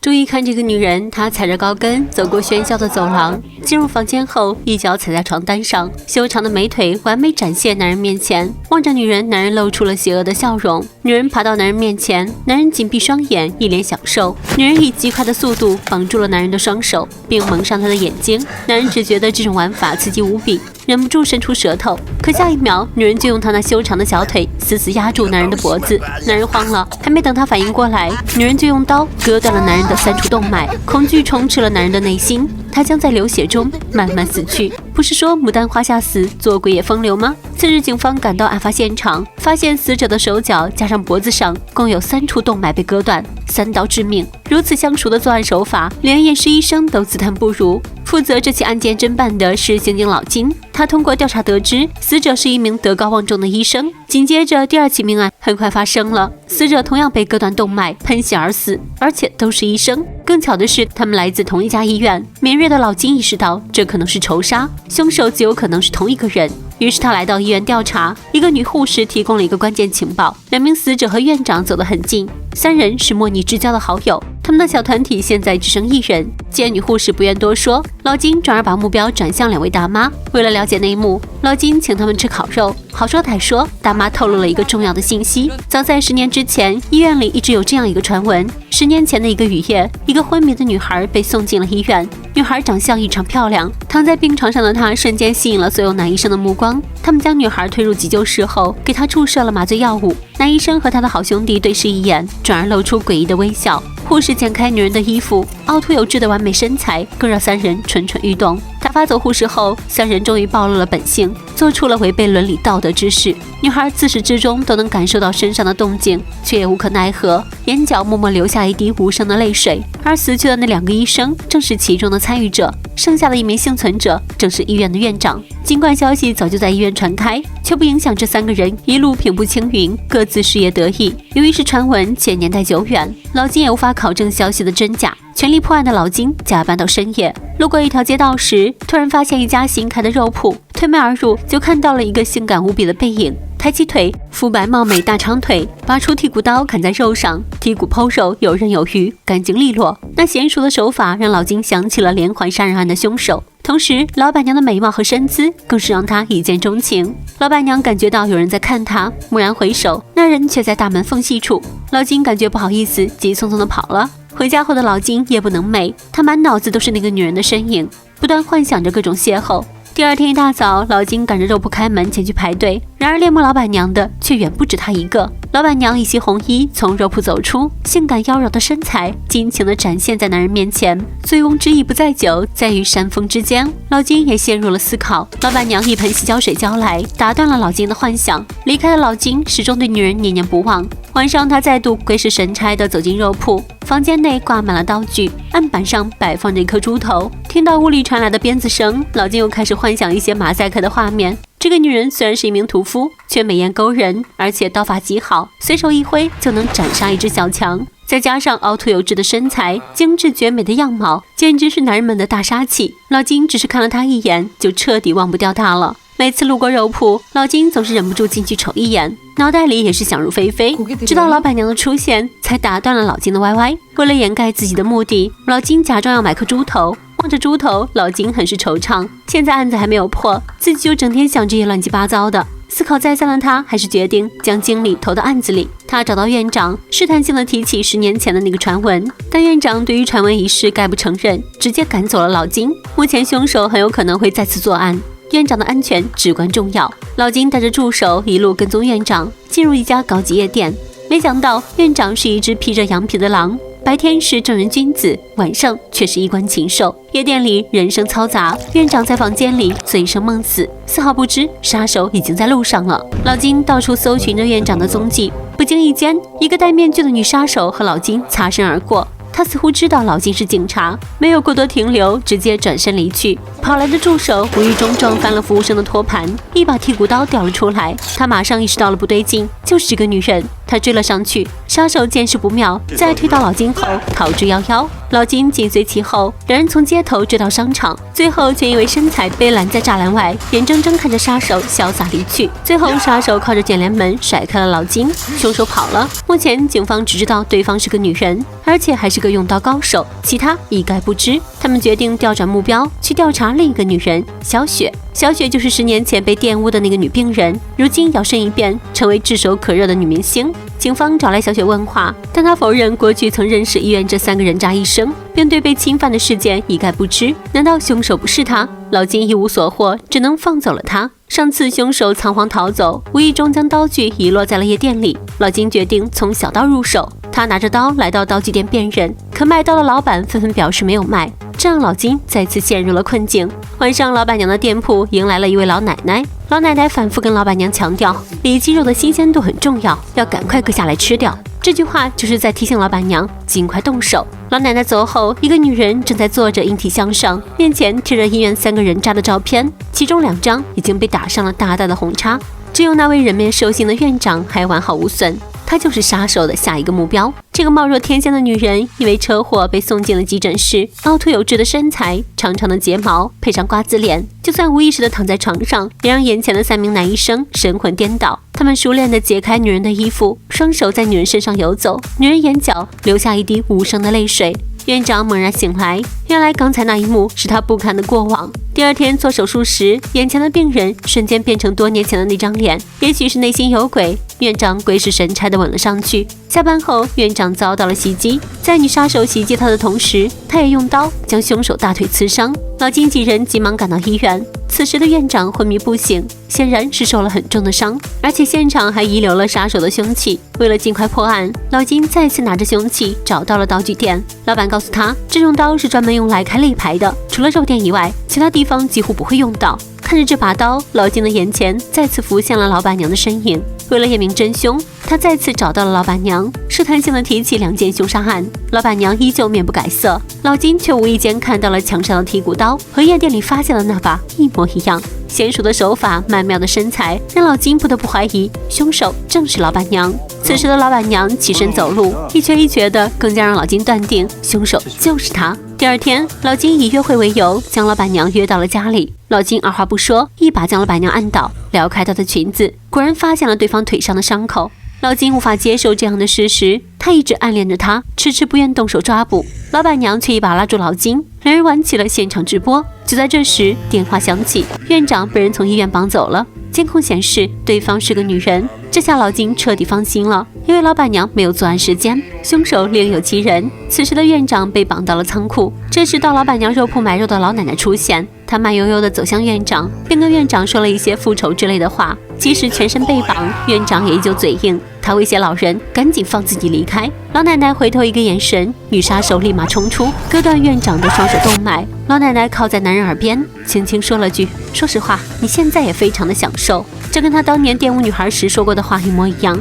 注意看这个女人，她踩着高跟走过喧嚣的走廊，进入房间后，一脚踩在床单上，修长的美腿完美展现男人面前。望着女人，男人露出了邪恶的笑容。女人爬到男人面前，男人紧闭双眼，一脸享受。女人以极快的速度绑住了男人的双手，并蒙上他的眼睛。男人只觉得这种玩法刺激无比，忍不住伸出舌头。可下一秒，女人就用她那修长的小腿死死压住男人的脖子。男人慌了，还没等他反应过来，女人就用刀割断了男人的3处动脉。恐惧充斥了男人的内心，他将在流血中慢慢死去。不是说牡丹花下死，做鬼也风流吗？次日，警方赶到案发现场，发现死者的手脚加上脖子上共有3处动脉被割断，3刀致命。如此相熟的作案手法，连验尸医生都自叹不如。负责这起案件侦办的是刑警老金，他通过调查得知，死者是一名德高望重的医生。紧接着，第2起命案很快发生了，死者同样被割断动脉，喷血而死，而且都是医生。更巧的是，他们来自同一家医院。敏锐的老金意识到，这可能是仇杀，凶手极有可能是同一个人。于是他来到医院调查，一个女护士提供了一个关键情报：2名死者和院长走得很近，3人是莫逆之交的好友。他们的小团体现在只剩1人。见女护士不愿多说，老金转而把目标转向2位大妈。为了了解内幕，老金请他们吃烤肉。好说歹说，大妈透露了一个重要的信息：早在10年之前，医院里一直有这样一个传闻：10年前的一个雨夜，一个昏迷的女孩被送进了医院。女孩长相异常漂亮，躺在病床上的她瞬间吸引了所有男医生的目光。他们将女孩推入急救室后，给她注射了麻醉药物。男医生和他的好兄弟对视一眼，转而露出诡异的微笑。护士剪开女人的衣服，凹凸有致的完美身材更让3人蠢蠢欲动。打发走护士后，3人终于暴露了本性，做出了违背伦理道德之事。女孩自始至终都能感受到身上的动静，却也无可奈何，眼角默默流下一滴无声的泪水。而死去的那2个医生正是其中的参与者，剩下的1名幸存者正是医院的院长。尽管消息早就在医院传开，却不影响这3个人一路平步青云，各自事业得意。由于是传闻且年代久远，老金也无法考证消息的真假。全力破案的老金加班到深夜，路过一条街道时，突然发现一家新开的肉铺，推门而入就看到了一个性感无比的背影。抬起腿，肤白貌美大长腿，拔出剔骨刀砍在肉上，剔骨剖肉游刃有余，干净利落。那娴熟的手法让老金想起了连环杀人案的凶手。同时，老板娘的美貌和身姿更是让他一见钟情。老板娘感觉到有人在看她，蓦然回首，那人却在大门缝隙处。老金感觉不好意思，急匆匆地跑了。回家后的老金夜不能寐，他满脑子都是那个女人的身影，不断幻想着各种邂逅。第2天一大早，老金赶着肉铺开门前去排队，然而恋慕老板娘的却远不止他一个。老板娘一袭红衣从肉铺走出，性感妖娆的身材尽情地展现在男人面前。醉翁之意不在酒，在于山峰之间。老金也陷入了思考。老板娘一盆洗脚水浇来，打断了老金的幻想。离开的老金始终对女人念念不忘。晚上，他再度鬼使神差地走进肉铺，房间内挂满了刀具，案板上摆放着一颗猪头。听到屋里传来的鞭子声，老金又开始幻想一些马赛克的画面。这个女人虽然是一名屠夫，却美艳勾人，而且刀法极好，随手一挥就能斩杀一只小强。再加上凹凸有致的身材，精致绝美的样貌，简直是男人们的大杀器。老金只是看了她一眼，就彻底忘不掉她了。每次路过肉铺，老金总是忍不住进去瞅一眼，脑袋里也是想入非非。直到老板娘的出现，才打断了老金的歪歪。为了掩盖自己的目的，老金假装要买颗猪头。望着猪头，老金很是惆怅。现在案子还没有破，自己就整天想这些乱七八糟的。思考再三的他，还是决定将精力投到案子里。他找到院长，试探性的提起10年前的那个传闻，但院长对于传闻一事概不承认，直接赶走了老金。目前凶手很有可能会再次作案，院长的安全至关重要。老金带着助手一路跟踪院长，进入一家高级夜店。没想到院长是一只披着羊皮的狼，白天是正人君子，晚上却是衣冠禽兽。夜店里人声嘈杂，院长在房间里醉生梦死，丝毫不知杀手已经在路上了。老金到处搜寻着院长的踪迹，不经意间，一个戴面具的女杀手和老金擦身而过。他似乎知道老金是警察，没有过多停留，直接转身离去。跑来的助手无意中撞翻了服务生的托盘，一把剔骨刀掉了出来。他马上意识到了不对劲，就是这个女人。他追了上去，杀手见势不妙，在推倒老金后逃之夭夭，老金紧随其后，两人从街头追到商场，最后却因为身材被拦在栅栏外，眼睁睁看着杀手潇洒离去。最后杀手靠着卷帘门甩开了老金，凶手跑了。目前警方只知道对方是个女人，而且还是个用刀高手，其他一概不知。他们决定调转目标，去调查另一个女人小雪。小雪就是10年前被玷污的那个女病人，如今摇身一变成为炙手可热的女明星。警方找来小雪问话，但她否认过去曾认识医院这3个人渣医生，并对被侵犯的事件一概不知。难道凶手不是她？老金一无所获，只能放走了她。上次凶手仓皇逃走，无意中将刀具遗落在了夜店里。老金决定从小刀入手，他拿着刀来到刀具店辨认，可卖刀的老板纷纷表示没有卖，这让老金再次陷入了困境。晚上，老板娘的店铺迎来了一位老奶奶。老奶奶反复跟老板娘强调，里脊肉的新鲜度很重要，要赶快割下来吃掉。这句话就是在提醒老板娘尽快动手。老奶奶走后，一个女人正在坐着引体向上，面前贴着医院3个人渣的照片，其中2张已经被打上了大大的红叉，只有那位人面兽心的院长还完好无损。她就是杀手的下一个目标。这个貌若天仙的女人因为车祸被送进了急诊室，凹凸有致的身材，长长的睫毛，配上瓜子脸，就算无意识地躺在床上，也让眼前的3名男医生神魂颠倒。他们熟练地解开女人的衣服，双手在女人身上游走，女人眼角流下一滴无声的泪水。院长猛然醒来，原来刚才那一幕是他不堪的过往。第2天做手术时，眼前的病人瞬间变成多年前的那张脸，也许是内心有鬼，院长鬼使神差地吻了上去。下班后，院长遭到了袭击，在女杀手袭击他的同时，他也用刀将凶手大腿刺伤。老金几人急忙赶到医院，此时的院长昏迷不醒，显然是受了很重的伤，而且现场还遗留了杀手的凶器。为了尽快破案，老金再次拿着凶器找到了刀具店。老板告诉他，这种刀是专门用来开肋排的，除了肉店以外，其他地方几乎不会用到。看着这把刀，老金的眼前再次浮现了老板娘的身影。为了验明真凶，他再次找到了老板娘，试探性的提起2件凶杀案。老板娘依旧面不改色，老金却无意间看到了墙上的剔骨刀，和夜店里发现的那把一模一样。娴熟的手法，曼妙的身材，让老金不得不怀疑凶手正是老板娘。此时的老板娘起身走路，一瘸一瘸的，更加让老金断定凶手就是她。第2天，老金以约会为由，将老板娘约到了家里。老金二话不说，一把将老板娘按倒，撩开她的裙子，果然发现了对方腿上的伤口。老金无法接受这样的事实，他一直暗恋着她，迟迟不愿动手抓捕。老板娘却一把拉住老金，两人玩起了现场直播。就在这时，电话响起，院长被人从医院绑走了。监控显示对方是个女人，这下老金彻底放心了，因为老板娘没有作案时间，凶手另有其人。此时的院长被绑到了仓库，这时到老板娘肉铺买肉的老奶奶出现，她慢悠悠地走向院长，并跟院长说了一些复仇之类的话。即使全身被绑，院长也依旧嘴硬，他威胁老人赶紧放自己离开。老奶奶回头一个眼神，女杀手立马冲出，割断院长的双手动脉。老奶奶靠在男人耳边，轻轻说了句：“说实话，你现在也非常的享受。”这跟她当年玷污女孩时说过的话一模一样。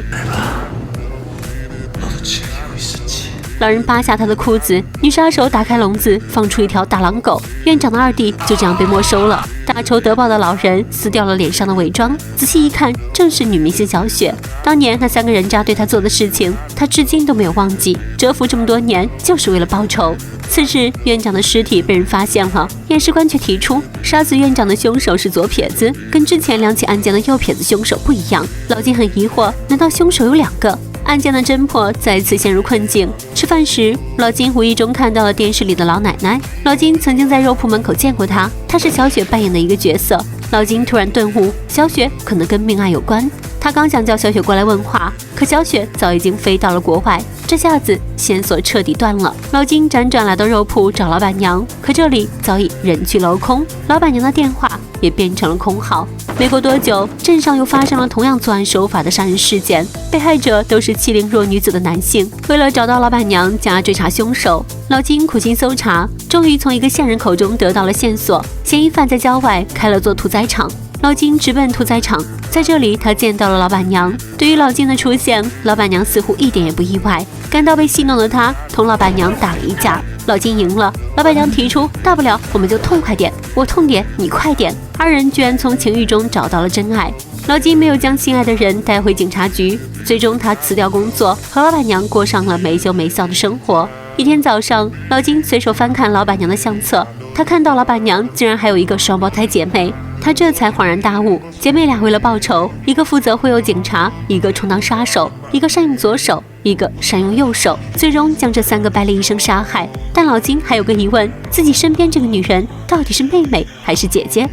老人扒下他的裤子，女杀手打开笼子，放出一条大狼狗。院长的2弟就这样被没收了。大仇得报的老人撕掉了脸上的伪装，仔细一看，正是女明星小雪。当年那3个人渣对他做的事情，他至今都没有忘记。蛰伏这么多年，就是为了报仇。次日，院长的尸体被人发现了，验尸官却提出，杀死院长的凶手是左撇子，跟之前2起案件的右撇子凶手不一样。老金很疑惑，难道凶手有2个？案件的侦破再次陷入困境。吃饭时，老金无意中看到了电视里的老奶奶。老金曾经在肉铺门口见过她，她是小雪扮演的一个角色。老金突然顿悟，小雪可能跟命案有关。他刚想叫小雪过来问话，可小雪早已经飞到了国外，这下子线索彻底断了。老金辗转来到肉铺找老板娘，可这里早已人去楼空，老板娘的电话也变成了空号。没过多久，镇上又发生了同样作案手法的杀人事件，被害者都是欺凌弱女子的男性。为了找到老板娘加追查凶手，老金苦心搜查，终于从一个线人口中得到了线索，嫌疑犯在郊外开了座屠宰场。老金直奔屠宰场，在这里他见到了老板娘。对于老金的出现，老板娘似乎一点也不意外。感到被戏弄的他同老板娘打了一架，老金赢了。老板娘提出，大不了我们就痛快点，我痛点你快点。2人居然从情欲中找到了真爱。老金没有将心爱的人带回警察局，最终他辞掉工作，和老板娘过上了没羞没臊的生活。一天早上，老金随手翻看老板娘的相册，他看到老板娘竟然还有一个双胞胎姐妹，他这才恍然大悟，姐妹俩为了报仇，一个负责忽悠警察，一个充当杀手，一个善用左手，一个善用右手，最终将这3个败类医生杀害。但老金还有个疑问，自己身边这个女人到底是妹妹还是姐姐？